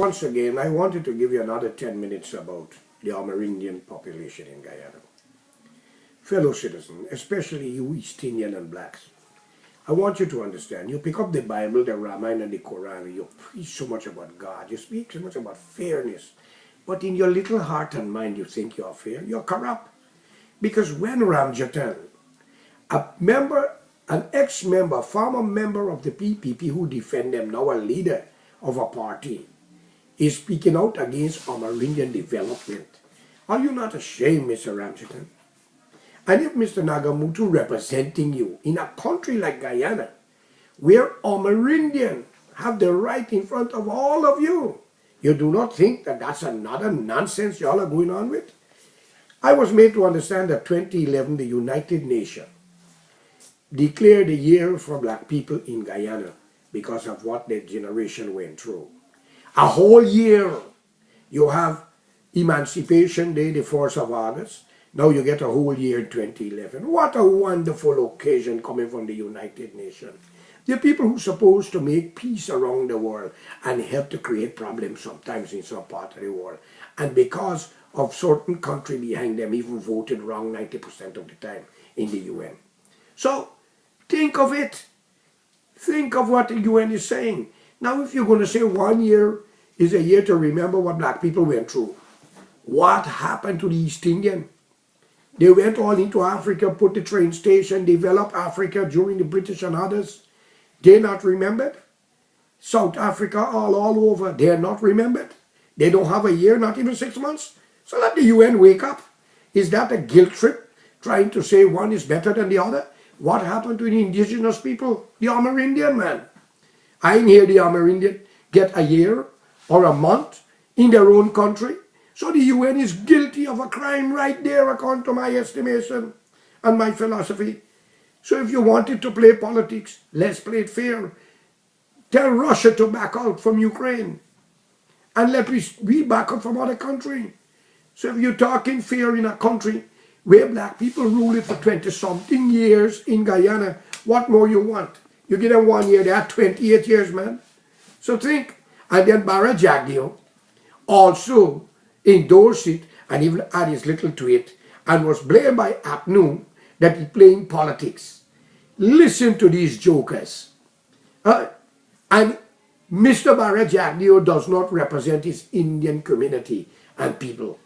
Once again, I wanted to give you another 10 minutes about the Amerindian population in Guyana. Fellow citizens, especially you East Indian and blacks, I want you to understand, you pick up the Bible, the Ramayana and the Quran, and you preach so much about God, you speak so much about fairness, but in your little heart and mind you think you're fair, you're corrupt. Because when Ramjatan, an ex-member, former member of the PPP who defend them, now a leader of a party, is speaking out against Amerindian development, are you not ashamed, Mr. Ramjatan? And if Mr. Nagamutu representing you in a country like Guyana, where Amerindian have the right in front of all of you, you do not think that that's another nonsense y'all are going on with? I was made to understand that 2011, the United Nations declared a year for black people in Guyana because of what their generation went through. A whole year. You have Emancipation Day, the 4th of August. Now you get a whole year in 2011. What a wonderful occasion coming from the United Nations. The people who are supposed to make peace around the world and help to create problems sometimes in some part of the world. And because of certain country behind them, even voted wrong 90% of the time in the UN. So, think of it. Think of what the UN is saying. Now, if you're going to say 1 year is a year to remember what black people went through, what happened to the East Indian? They went all into Africa, put the train station, developed Africa during the British and others. They're not remembered. South Africa, all over, they're not remembered. They don't have a year, not even 6 months. So let the UN wake up. Is that a guilt trip, trying to say one is better than the other? What happened to the indigenous people? The Amerindian, man. I ain't hear the Amerindian get a year or a month in their own country. So the UN is guilty of a crime right there, according to my estimation and my philosophy. So if you wanted to play politics, let's play it fair. Tell Russia to back out from Ukraine. And let we back up from other country. So if you're talking fair in a country where black people rule it for 20-something years in Guyana, what more you want? You give them 1 year, they had 28 years, man. So think. And then Barra Jagdeo also endorsed it and even had his little tweet and was blamed by APNU that he's playing politics. Listen to these jokers. And Mr. Barra Jagdeo does not represent his Indian community and people.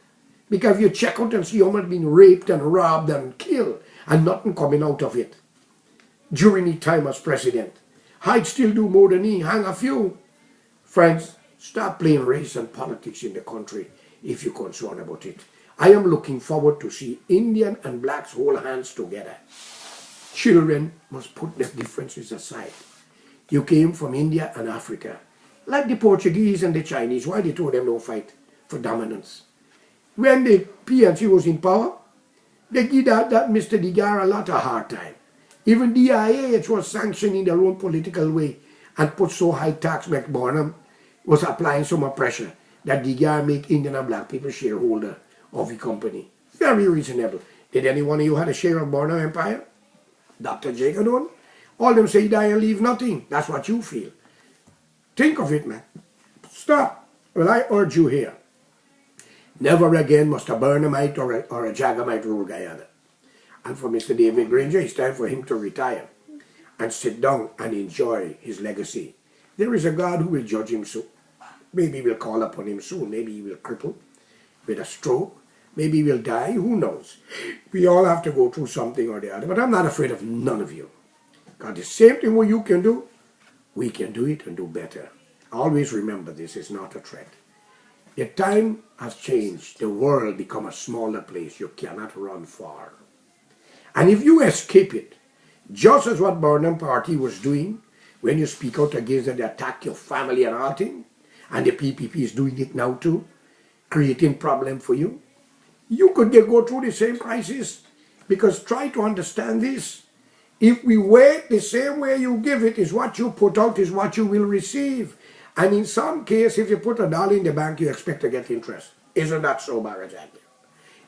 Because if you check out and see how much been raped and robbed and killed and nothing coming out of it during his time as president. I'd still do more than he, hang a few. Friends, stop playing race and politics in the country if you're concerned about it. I am looking forward to see Indian and blacks hold hands together. Children must put their differences aside. You came from India and Africa. Like the Portuguese and the Chinese, why they told them no fight for dominance? When the PNC was in power, they give that Mr. Digar a lot of hard time. Even DIA, it was sanctioned in their own political way and put so high tax back Barnum was applying so much pressure that Digar make Indian and black people shareholder of the company. Very reasonable. Did any one of you had a share of Barnum Empire? Dr. Jagadon? All them say die and leave nothing. That's what you feel. Think of it, man. Stop. Well, I urge you here. Never again must a Burnhamite or a Jagamite rule Guyana. And for Mr. David Granger, it's time for him to retire and sit down and enjoy his legacy. There is a God who will judge him soon. Maybe we'll call upon him soon. Maybe he will cripple with a stroke. Maybe he will die. Who knows? We all have to go through something or the other. But I'm not afraid of none of you. God, the same thing what you can do, we can do it and do better. Always remember this is not a threat. The time has changed. The world become a smaller place. You cannot run far. And if you escape it, just as what Burnham Party was doing, when you speak out against it, they attack your family and all things, and the PPP is doing it now too, creating problem for you, you could go through the same crisis. Because try to understand this. If we wait, the same way you give it is what you put out is what you will receive. And in some case, if you put $1 in the bank, you expect to get interest. Isn't that so, Barajat?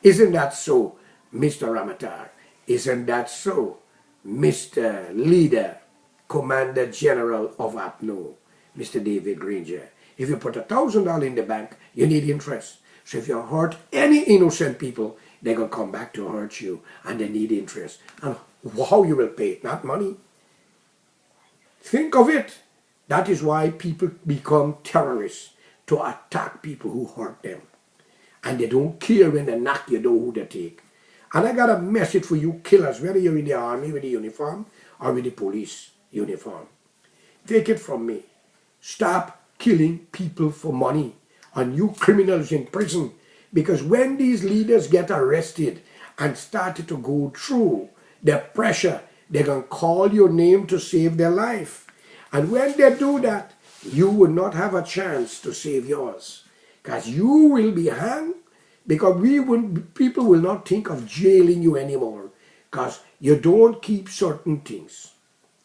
Isn't that so, Mr. Ramatar? Isn't that so, Mr. Leader, Commander General of APNO, Mr. David Granger? If you put $1,000 in the bank, you need interest. So if you hurt any innocent people, they're going to come back to hurt you, and they need interest. And how you will pay it, not money. Think of it. That is why people become terrorists, to attack people who hurt them. And they don't care when they knock you down who they take. And I got a message for you killers, whether you're in the army with the uniform or with the police uniform. Take it from me. Stop killing people for money, and you criminals in prison. Because when these leaders get arrested and started to go through the pressure, they're going to call your name to save their life. And when they do that, you will not have a chance to save yours. Because you will be hanged, because people will not think of jailing you anymore. Because you don't keep certain things.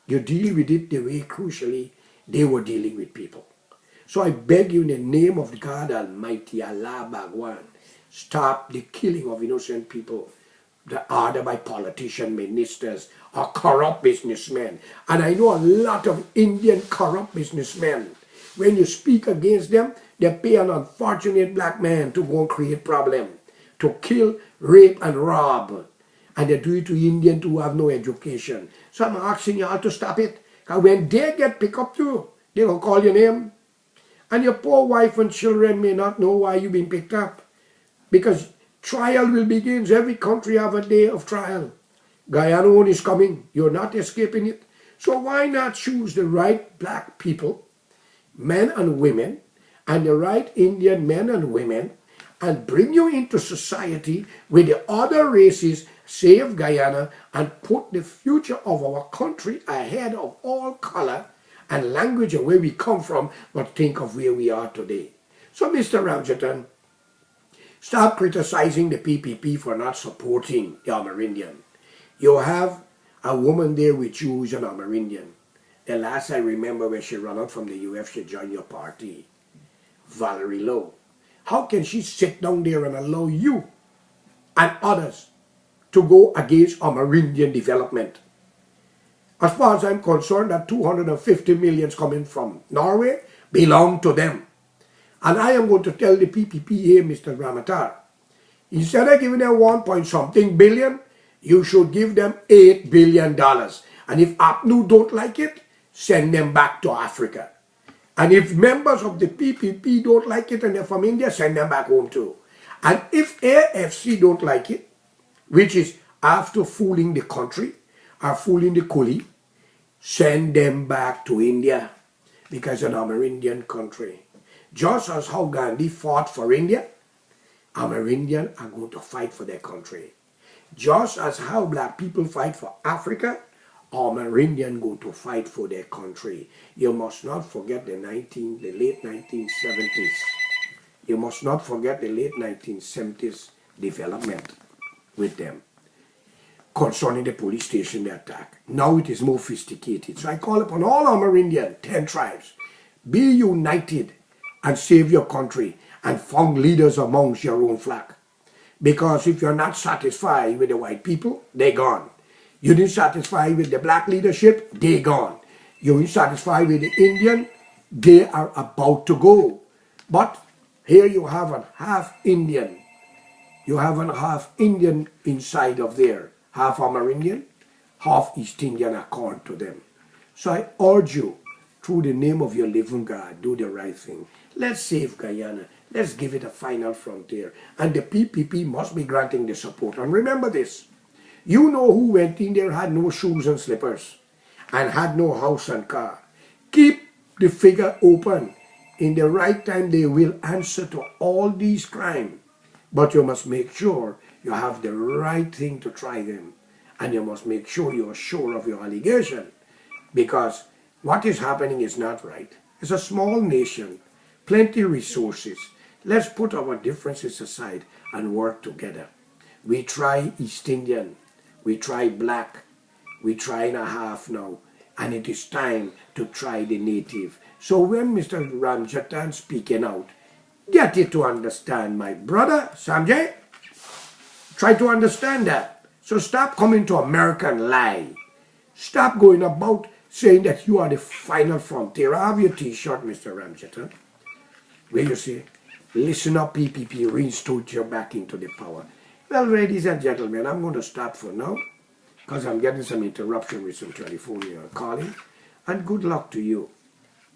You deal with it the way, crucially, they were dealing with people. So I beg you in the name of God Almighty, Allah Bhagwan, stop the killing of innocent people, either by politicians, ministers, or corrupt businessmen. And I know a lot of Indian corrupt businessmen. When you speak against them, they pay an unfortunate black man to go and create problem, to kill, rape, and rob. And they do it to Indians who have no education. So I'm asking you all to stop it. Because when they get picked up too, they will call your name. And your poor wife and children may not know why you've been picked up. Because trial will begin. Every country have a day of trial. Guyana one is coming. You're not escaping it. So why not choose the right black people, men and women, and the right Indian men and women, and bring you into society with the other races, save Guyana, and put the future of our country ahead of all color and language and where we come from, but think of where we are today. So Mr. Ramjatan, stop criticizing the PPP for not supporting the Amerindian. You have a woman there with you who's an Amerindian. The last I remember when she ran out from the UF, she joined your party, Valerie Lowe. How can she sit down there and allow you and others to go against Amerindian development? As far as I'm concerned, that 250 million coming from Norway belong to them. And I am going to tell the PPP here, Mr. Ramatar, instead of giving them 1 point something billion, you should give them $8 billion. And if APNU don't like it, send them back to Africa. And if members of the PPP don't like it and they're from India, send them back home too. And if AFC don't like it, which is after fooling the country or fooling the coolie, send them back to India, because it's an Amerindian country. Just as how Gandhi fought for India, Amerindians are going to fight for their country. Just as how black people fight for Africa, Amerindians going to fight for their country. You must not forget the late 1970s. You must not forget the late 1970s development with them concerning the police station they attack. Now it is more sophisticated. So I call upon all Amerindian 10 tribes, be united and save your country and found leaders amongst your own flock. Because if you're not satisfied with the white people, they're gone. You didn't satisfy with the black leadership, they're gone. You ain't satisfied with the Indian, they are about to go. But here you have a half Indian. You have a half Indian inside of there. Half Amerindian, half East Indian according to them. So I urge you, through the name of your living God, do the right thing. Let's save Guyana. Let's give it a final frontier. And the PPP must be granting the support. And remember this, you know who went in there, had no shoes and slippers, and had no house and car. Keep the figure open. In the right time, they will answer to all these crimes. But you must make sure you have the right thing to try them. And you must make sure you are sure of your allegation. Because what is happening is not right. It's a small nation, plenty of resources. Let's put our differences aside and work together. We try East Indian, we try black, we try and a half now. And it is time to try the native. So when Mr. Ramjatan speaking out, get it to understand, my brother, Samjay. Try to understand that. So stop coming to American lie. Stop going about saying that you are the final frontier. I have your t-shirt, Mr. Ramjatan. where you say, listen up PPP, reinstalled you back into the power. Well, ladies and gentlemen, I'm going to stop for now because I'm getting some interruption with some telephone calling. And good luck to you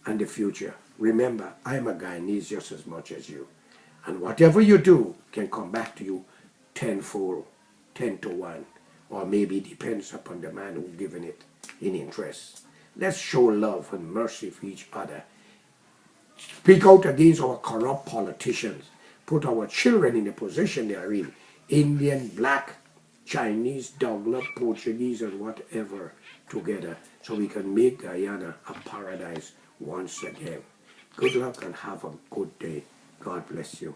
and the future. Remember, I'm a Guyanese just as much as you. And whatever you do can come back to you tenfold, 10 to 1, or maybe depends upon the man who's given it in interest. Let's show love and mercy for each other. Speak out against our corrupt politicians. Put our children in the position they are in. Indian, black, Chinese, Douglas, Portuguese, and whatever together, so we can make Guyana a paradise once again. Good luck and have a good day. God bless you.